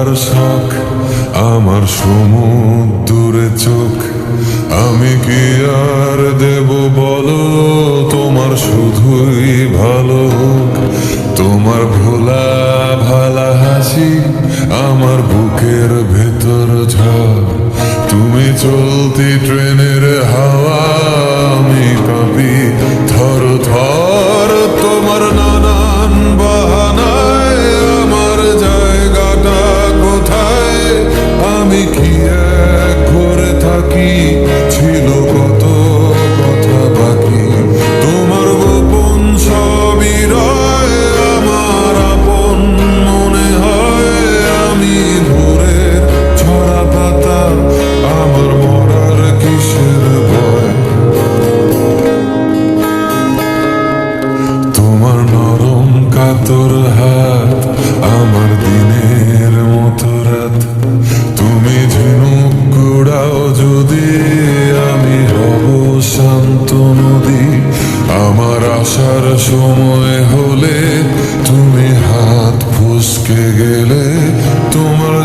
দেখার শখ, আমার সমুদ্রে চোখ। আমি কি আর দেব বলো, তোমার শুধুই ভালো হোক। তোমার ভোলা ভালা হাসি আমার বুকের ভেতর ঝড়। তুমি চলতি ট্রেনের হাওয়া, আমি কাঁপি থর থর। তোমার নানান বাহানায় আমার জায়গাটা কোথায়? আমি কি এক করে থাকি, ছিল কত কথা বাকি। তোমার গোপন সবই রয় আমার আপন মনে হয়। আমি ভোরের ছড়া পাতা, আমার মরার কিসের ভয়? তোমার নরম কাতর হাত আমার দিনের মতো রাত। তুমি ঝিনুক গুড়াও যদি, আমি হব শান্ত নদী। আমার আসার সময় হলে তুমি হাত ফসকে গেলে, তোমার